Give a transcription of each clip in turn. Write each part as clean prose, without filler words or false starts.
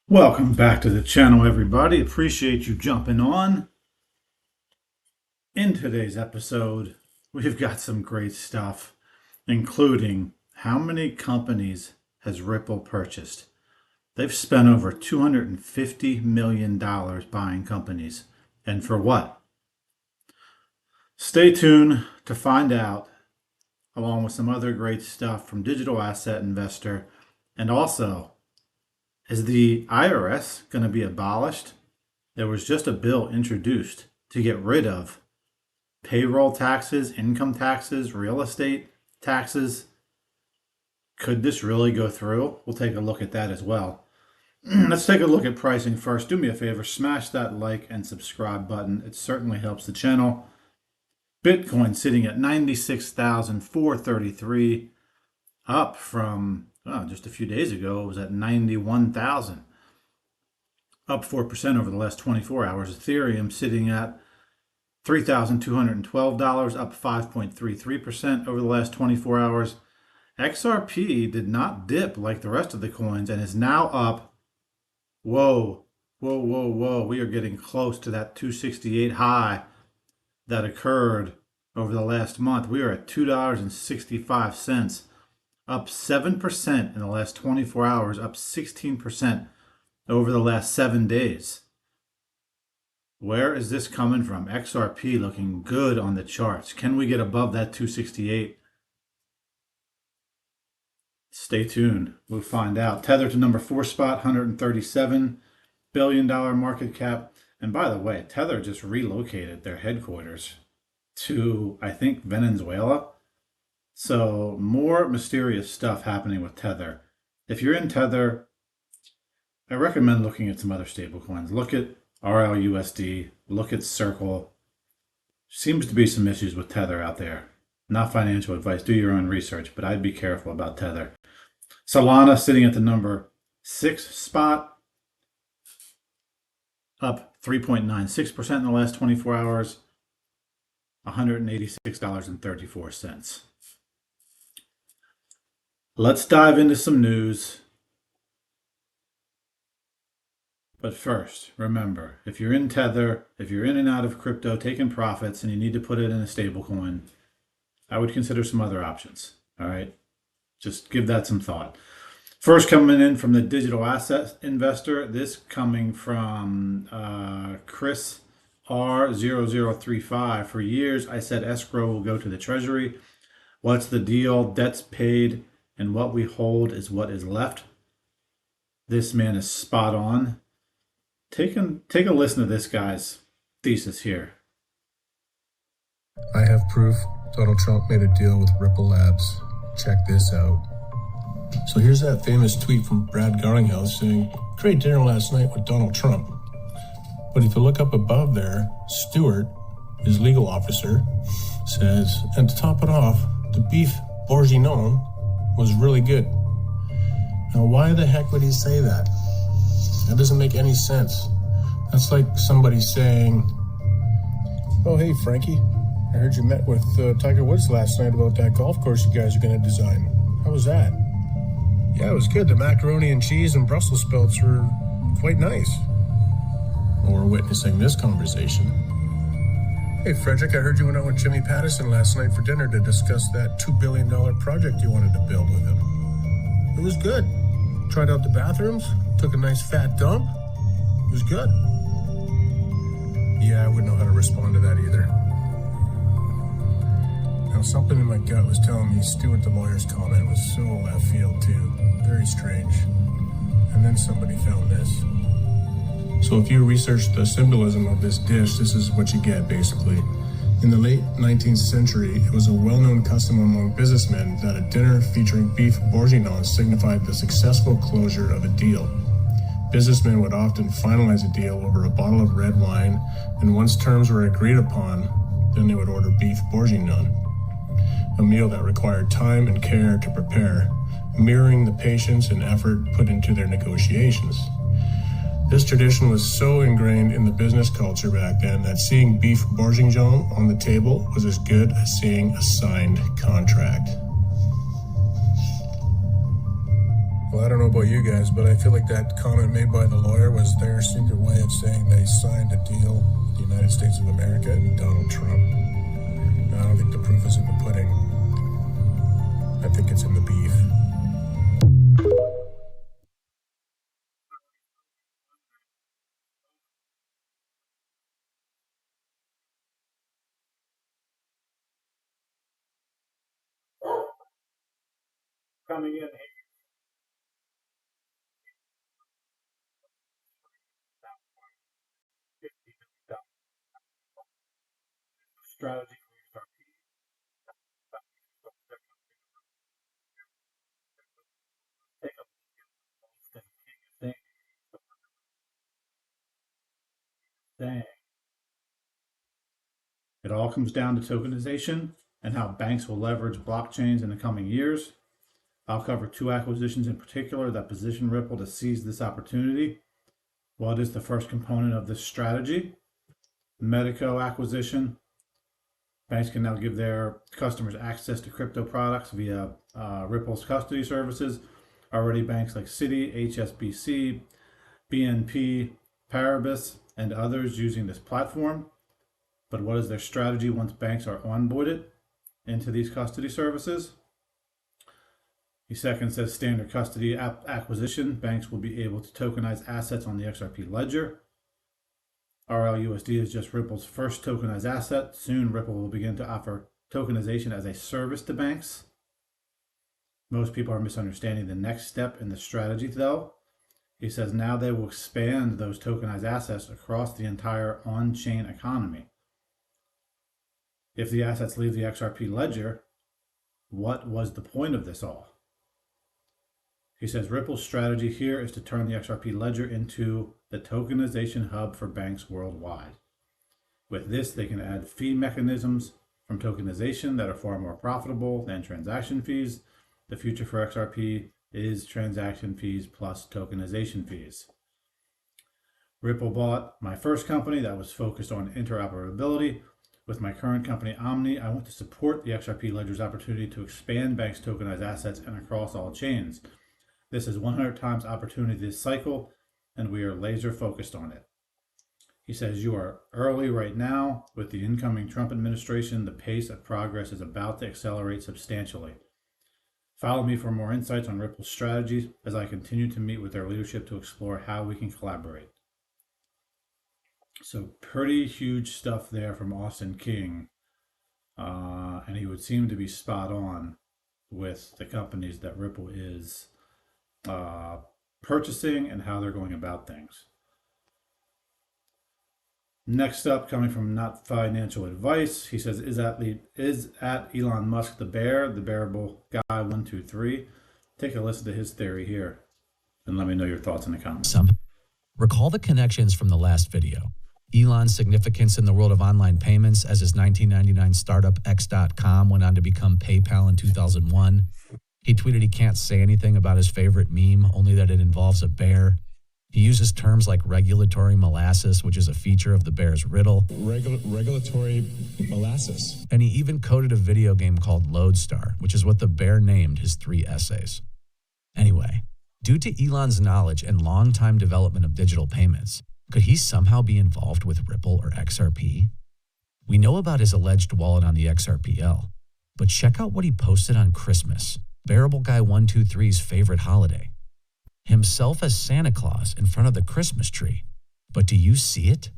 Welcome back to the channel, everybody. Appreciate you jumping on. In today's episode, we've got some great stuff, including how many companies has Ripple purchased. They've spent over $250 million buying companies. And for what? Stay tuned to find out, along with some other great stuff from Digital Asset Investor. And also, is the IRS going to be abolished? There was just a bill introduced to get rid of payroll taxes, income taxes, real estate taxes. Could this really go through? We'll take a look at that as well. Let's take a look at pricing first. Do me a favor, smash that like and subscribe button. It certainly helps the channel. Bitcoin sitting at 96,433, up from just a few days ago. It was at 91,000, up 4% over the last 24 hours. Ethereum sitting at $3,212, up 5.33% over the last 24 hours. XRP did not dip like the rest of the coins and is now up. Whoa. We are getting close to that 268 high that occurred over the last month. We are at $2.65, up 7% in the last 24 hours, up 16% over the last 7 days. Where is this coming from? XRP looking good on the charts. Can we get above that 268? Stay tuned. We'll find out. Tether to number 4 spot, $137 billion market cap. And by the way, Tether just relocated their headquarters to, I think, Venezuela. So more mysterious stuff happening with Tether. If you're in Tether, I recommend looking at some other stablecoins. Look at RLUSD, look at Circle. Seems to be some issues with Tether out there. Not financial advice, do your own research, but I'd be careful about Tether. Solana sitting at the number 6 spot, up 3.96% in the last 24 hours, $186.34. Let's dive into some news. But first, remember, if you're in Tether, if you're in and out of crypto taking profits and you need to put it in a stablecoin, I would consider some other options. All right? Just give that some thought. First, coming in from the Digital Asset Investor, this coming from Chris R0035. For years, I said escrow will go to the Treasury. What's the deal? Debt's paid, and what we hold is what is left. This man is spot on. Take a listen to this guy's thesis here. I have proof Donald Trump made a deal with Ripple Labs. Check this out. So here's that famous tweet from Brad Garlinghouse saying, "Great dinner last night with Donald Trump." But if you look up above there, Stewart, his legal officer, says, and to top it off, the beef bourguignon was really good. Now, why the heck would he say that? That doesn't make any sense. That's like somebody saying, "Oh, hey, Frankie, I heard you met with Tiger Woods last night about that golf course you guys are going to design. How was that?" "Yeah, it was good. The macaroni and cheese and Brussels sprouts were quite nice." Or witnessing this conversation. "Hey, Frederick, I heard you went out with Jimmy Pattison last night for dinner to discuss that $2 billion project you wanted to build with him. It was good. Tried out the bathrooms, took a nice fat dump. It was good." Yeah, I wouldn't know how to respond to that either. Now, something in my gut was telling me Stewart the lawyer's comment was so left field too. Very strange. And then somebody found this. So if you research the symbolism of this dish, this is what you get basically. In the late 19th century, it was a well-known custom among businessmen that a dinner featuring beef bourguignon signified the successful closure of a deal. Businessmen would often finalize a deal over a bottle of red wine, and once terms were agreed upon, then they would order beef bourguignon, a meal that required time and care to prepare, mirroring the patience and effort put into their negotiations. This tradition was so ingrained in the business culture back then that seeing beef bourguignon on the table was as good as seeing a signed contract. Well, I don't know about you guys, but I feel like that comment made by the lawyer was their secret way of saying they signed a deal with the United States of America and Donald Trump. I don't think the proof is in the pudding. I think it's in the beef. Coming in here. Strategy for take a thing. Dang. It all comes down to tokenization and how banks will leverage blockchains in the coming years. I'll cover two acquisitions in particular that position Ripple to seize this opportunity. What is the first component of this strategy? Medico acquisition. Banks can now give their customers access to crypto products via Ripple's custody services. Already banks like Citi, HSBC, BNP, Paribas, and others using this platform. But what is their strategy once banks are onboarded into these custody services? The second says standard custody acquisition. Banks will be able to tokenize assets on the XRP ledger. RLUSD is just Ripple's first tokenized asset. Soon, Ripple will begin to offer tokenization as a service to banks. Most people are misunderstanding the next step in the strategy, though. He says now they will expand those tokenized assets across the entire on-chain economy. If the assets leave the XRP ledger, what was the point of this all? He says Ripple's strategy here is to turn the XRP ledger into the tokenization hub for banks worldwide. With this, they can add fee mechanisms from tokenization that are far more profitable than transaction fees. The future for XRP is transaction fees plus tokenization fees. Ripple bought my first company that was focused on interoperability. With my current company, Omni, I want to support the XRP ledger's opportunity to expand banks' tokenized assets and across all chains. This is 100 times opportunity this cycle, and we are laser focused on it. He says you are early right now. With the incoming Trump administration, the pace of progress is about to accelerate substantially. Follow me for more insights on Ripple's strategies as I continue to meet with their leadership to explore how we can collaborate. So pretty huge stuff there from Austin King. And he would seem to be spot on with the companies that Ripple is purchasing and how they're going about things. Next up, coming from Not Financial Advice, he says, is at Elon Musk the bear, the bearable guy 123? Take a listen to his theory here and let me know your thoughts in the comments. Recall the connections from the last video. Elon's significance in the world of online payments as his 1999 startup X.com went on to become PayPal in 2001. He tweeted he can't say anything about his favorite meme, only that it involves a bear. He uses terms like regulatory molasses, which is a feature of the bear's riddle. Regulatory molasses. And he even coded a video game called Lodestar, which is what the bear named his 3 essays. Anyway, due to Elon's knowledge and long-time development of digital payments, could he somehow be involved with Ripple or XRP? We know about his alleged wallet on the XRPL, but check out what he posted on Christmas, Bearable Guy 123's favorite holiday. Himself as Santa Claus in front of the Christmas tree. But do you see it?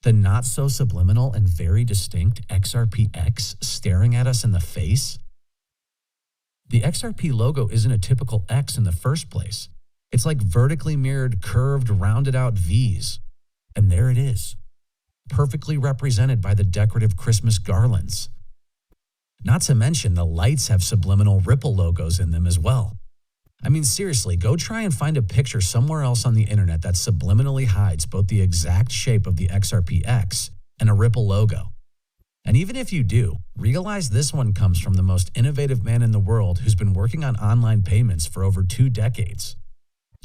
The not-so-subliminal and very distinct XRPX staring at us in the face? The XRP logo isn't a typical X in the first place. It's like vertically mirrored, curved, rounded out V's. And there it is, perfectly represented by the decorative Christmas garlands. Not to mention the lights have subliminal Ripple logos in them as well. I mean, seriously, go try and find a picture somewhere else on the internet that subliminally hides both the exact shape of the XRPX and a Ripple logo. And even if you do, realize this one comes from the most innovative man in the world who's been working on online payments for over 2 decades.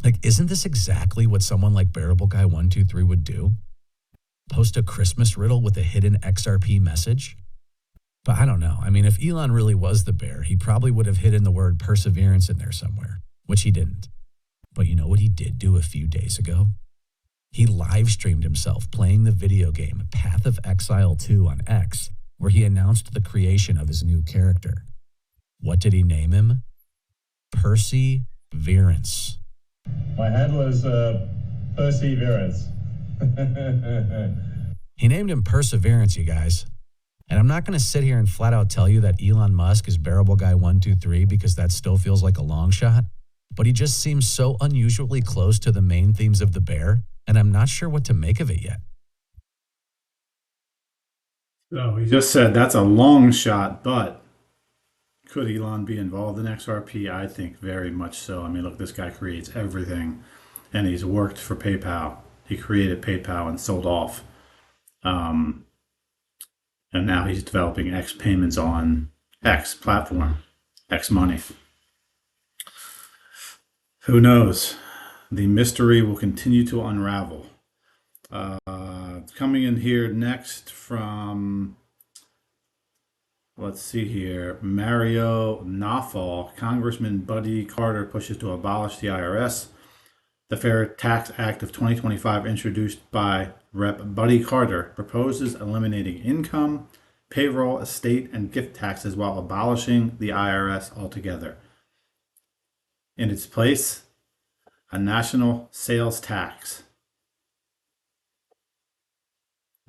Like, isn't this exactly what someone like Bearable Guy 123 would do? Post a Christmas riddle with a hidden XRP message? But I don't know. I mean, if Elon really was the bear, he probably would have hidden the word perseverance in there somewhere. which he didn't. But you know what he did do a few days ago? He live streamed himself playing the video game Path of Exile 2 on X, where he announced the creation of his new character. What did he name him? Perseverance. My handler's Perseverance. He named him Perseverance, you guys. And I'm not going to sit here and flat out tell you that Elon Musk is Bearable Guy 123 because that still feels like a long shot, but he just seems so unusually close to the main themes of The Bear, and I'm not sure what to make of it yet. So he just said that's a long shot, but could Elon be involved in XRP? I think very much so. I mean, look, this guy creates everything, and he's worked for PayPal. He created PayPal and sold off. And now he's developing X payments on X platform, X money. Who knows? The mystery will continue to unravel. Coming in here next from, let's see here, Mario Nawfal, Congressman Buddy Carter pushes to abolish the IRS. The Fair Tax Act of 2025, introduced by Rep. Buddy Carter, proposes eliminating income, payroll, estate, and gift taxes while abolishing the IRS altogether. In its place, a national sales tax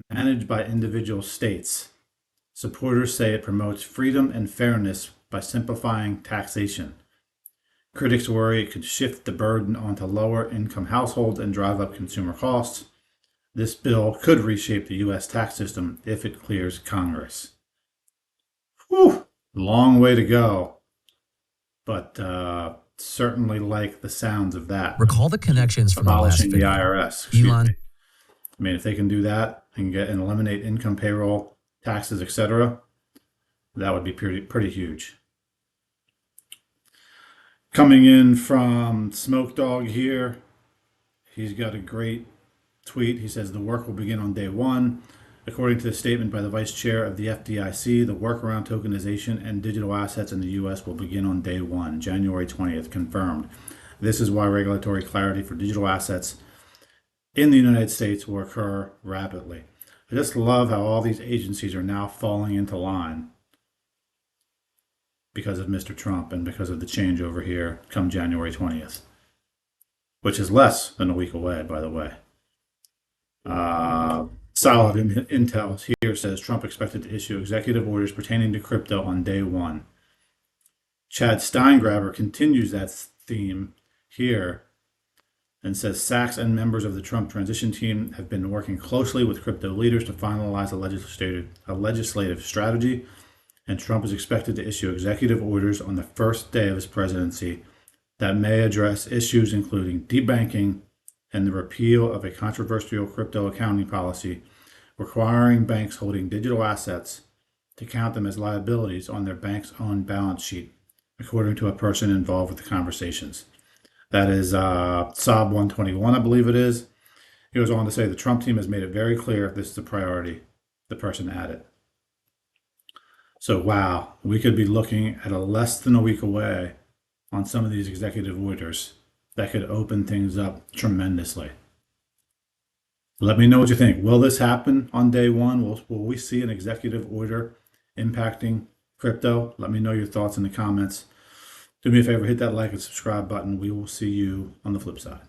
managed by individual states. Supporters say it promotes freedom and fairness by simplifying taxation. Critics worry it could shift the burden onto lower income households and drive up consumer costs. This bill could reshape the U.S. tax system if it clears Congress. Whew, long way to go, but certainly like the sounds of that. Recall the connections from the last Abolishing the video. IRS. Elon. I mean, if they can do that and get and eliminate income, payroll, taxes, etc., that would be pretty huge. Coming in from Smoke Dog here, he's got a great tweet. He says the work will begin on day one. According to the statement by the vice chair of the FDIC, the work around tokenization and digital assets in the U.S. will begin on day one, January 20th, confirmed. This is why regulatory clarity for digital assets in the United States will occur rapidly. I just love how all these agencies are now falling into line because of Mr. Trump and because of the change over here come January 20th, which is less than a week away, by the way. Solid intel here says Trump expected to issue executive orders pertaining to crypto on day one. Chad Steingraber continues that theme here and says Sachs and members of the Trump transition team have been working closely with crypto leaders to finalize a legislative strategy, and Trump is expected to issue executive orders on the first day of his presidency that may address issues including debanking and the repeal of a controversial crypto accounting policy requiring banks holding digital assets to count them as liabilities on their bank's own balance sheet, according to a person involved with the conversations. That is Sob 121, I believe it is. He goes on to say the Trump team has made it very clear this is a priority, the person added. So, wow, we could be looking at a less than a week away on some of these executive orders that could open things up tremendously. Let me know what you think. Will this happen on day one? Will we see an executive order impacting crypto? Let me know your thoughts in the comments. Do me a favor, hit that like and subscribe button. We will see you on the flip side.